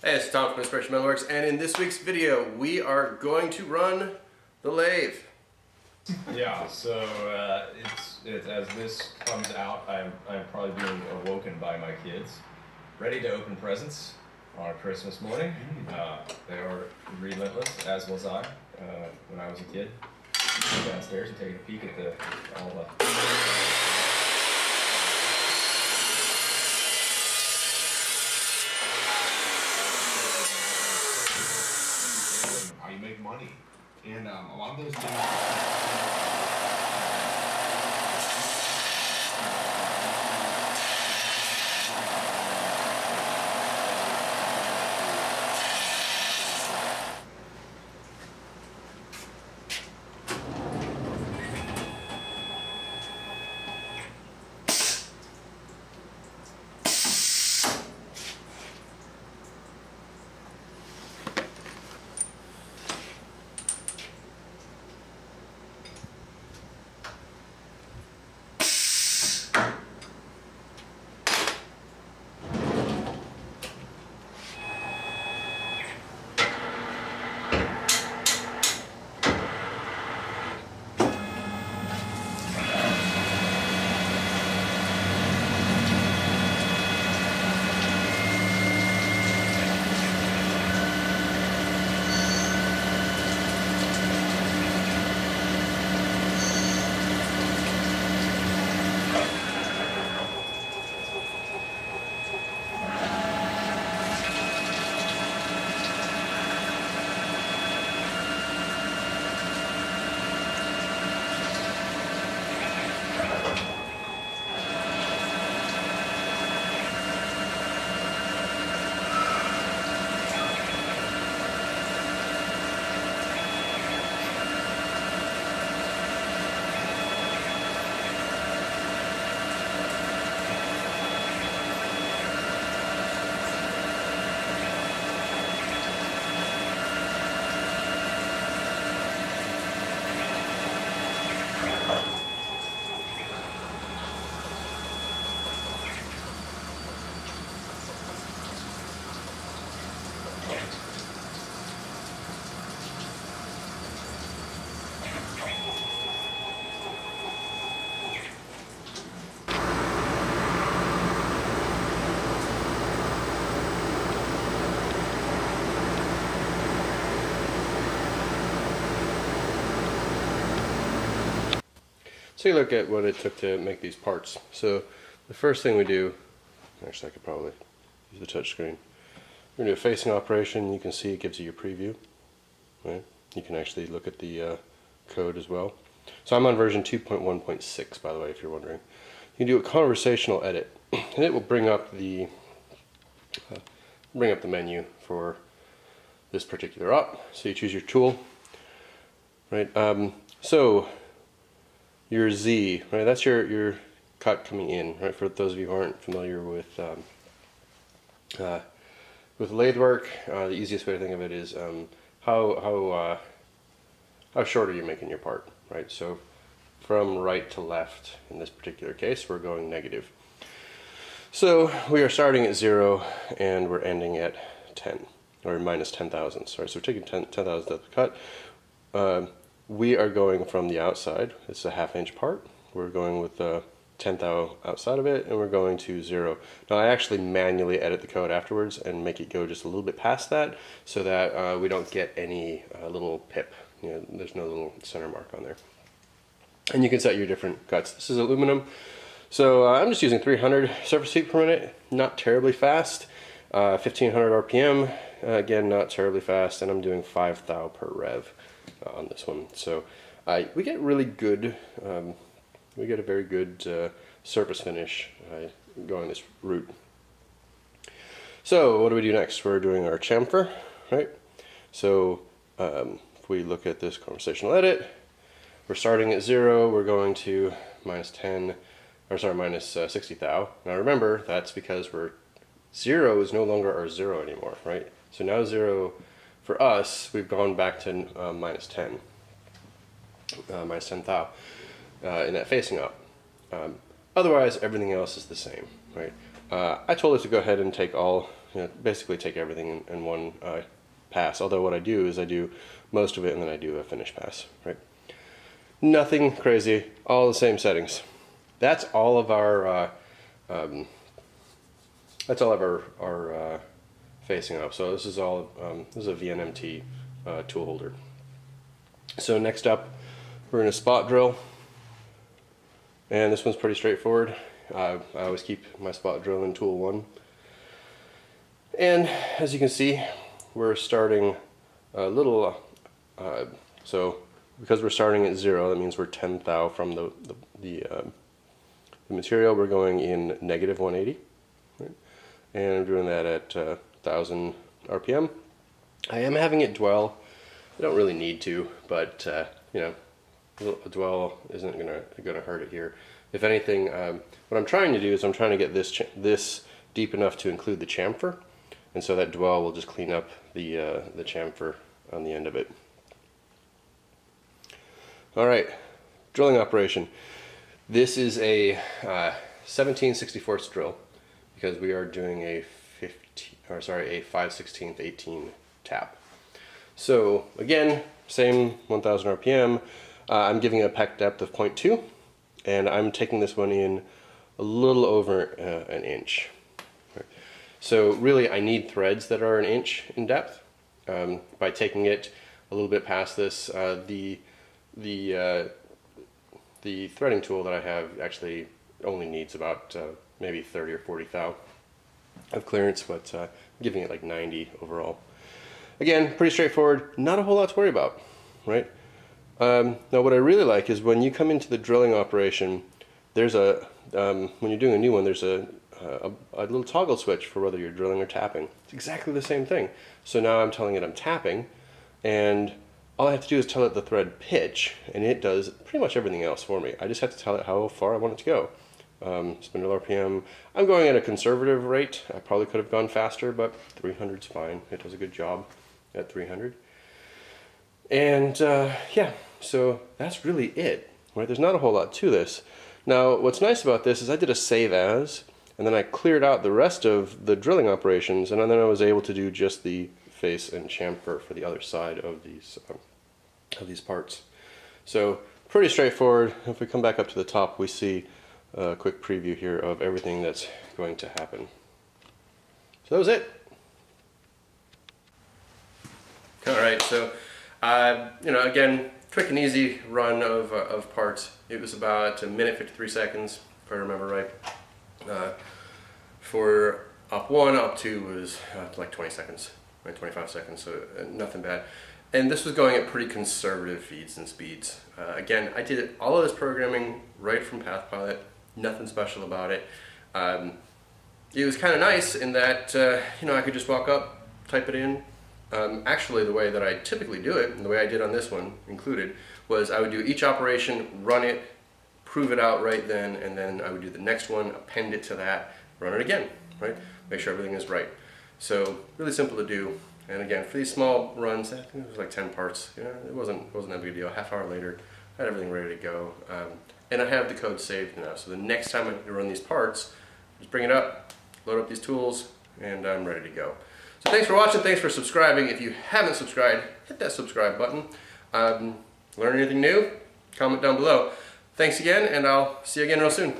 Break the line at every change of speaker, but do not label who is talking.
Hey, it's Tom from Conversational Metalworks, and in this week's video, we are going to run the lathe.
Yeah, so it's as this comes out, I'm probably being awoken by my kids, ready to open presents on a Christmas morning. They are relentless, as was I when I was a kid. Downstairs and taking a peek at all the.
How you make money, and a lot of those things.
So you look at what it took to make these parts. So the first thing we do, actually I could probably use the touch screen. We're going to do a facing operation. You can see it gives you your preview. Right? You can actually look at the code as well. So I'm on version 2.1.6, by the way, if you're wondering. You can do a conversational edit, and it will bring up the menu for this particular op. So you choose your tool, right? So your Z, right? That's your cut coming in, right? For those of you who aren't familiar with lathe work, the easiest way to think of it is how short are you making your part, right? So from right to left in this particular case, we're going negative. So we are starting at 0 and we're ending at 10 or minus 10 thousandths. Right? So we're taking 10 thousandths of the cut. We are going from the outside. It's a ½ inch part. We're going with 10 thou outside of it, and we're going to 0. Now I actually manually edit the code afterwards and make it go just a little bit past that, so that we don't get any little pip. You know, there's no little center mark on there. And you can set your different cuts. This is aluminum, so I'm just using 300 surface feet per minute. Not terribly fast. 1500 RPM. Again, not terribly fast, and I'm doing 5 thou per rev on this one. So we get really good. We get a very good surface finish going this route. So what do we do next? We're doing our chamfer, right? So if we look at this conversational edit, we're starting at 0. We're going to minus 60 thou. Now remember, that's because 0 is no longer our 0 anymore, right? So now 0 for us, we've gone back to minus 10 thou in that facing up. Otherwise, everything else is the same, right? I told it to go ahead and take all, basically take everything in one pass. Although what I do is I do most of it and then I do a finish pass, right? Nothing crazy, all the same settings. That's all of our facing up. So this is all this is a VNMT tool holder. So next up, we're in a spot drill, and this one's pretty straightforward. I always keep my spot drill in tool 1, and as you can see, we're starting a little. So because we're starting at 0, that means we're 10 thou from the material. We're going in negative 180, right? And I'm doing that at 1000 RPM. I am having it dwell. I don't really need to, but you know, a dwell isn't gonna hurt it here. If anything, what I'm trying to do is I'm trying to get this deep enough to include the chamfer, and so that dwell will just clean up the chamfer on the end of it. All right, drilling operation. This is a 17/64 drill because we are doing a 5/16 18 tap. So again, same 1000 RPM. I'm giving it a peck depth of 0.2, and I'm taking this one in a little over an inch. Right. So really, I need threads that are an inch in depth. By taking it a little bit past this, the threading tool that I have actually only needs about maybe 30 or 40 thou of clearance, but I'm giving it like 90 overall. Again, pretty straightforward, not a whole lot to worry about, right? Now what I really like is when you come into the drilling operation, there's a, when you're doing a new one, there's a little toggle switch for whether you're drilling or tapping. It's exactly the same thing. So now I'm telling it I'm tapping, and all I have to do is tell it the thread pitch, and it does pretty much everything else for me. I just have to tell it how far I want it to go. Spindle RPM, I'm going at a conservative rate. I probably could have gone faster, but 300's fine. It does a good job at 300. And yeah, so that's really it, right? There's not a whole lot to this. Now, what's nice about this is I did a save as, and then I cleared out the rest of the drilling operations, and then I was able to do just the face and chamfer for the other side of these parts. So pretty straightforward. If we come back up to the top, we see a quick preview here of everything that's going to happen. So that was it. All right, so you know, again, quick and easy run of parts. It was about 1:53 seconds, if I remember right. For op 1, op 2 was like 20 seconds, right, 25 seconds, so nothing bad. And this was going at pretty conservative feeds and speeds. Again, I did all of this programming right from Path Pilot, nothing special about it. It was kind of nice in that you know, I could just walk up, type it in. Actually, the way that I typically do it, and the way I did on this one included, was I would do each operation, run it, prove it out right then, and then I would do the next one, append it to that, run it again, right? Make sure everything is right. So really simple to do. And again, for these small runs, I think it was like 10 parts. You know, it wasn't that big a deal. Half hour later, I had everything ready to go, and I have the code saved now. So the next time I need to run these parts, just bring it up, load up these tools, and I'm ready to go. So thanks for watching, thanks for subscribing. If you haven't subscribed, hit that subscribe button. Learn anything new? Comment down below. Thanks again, and I'll see you again real soon.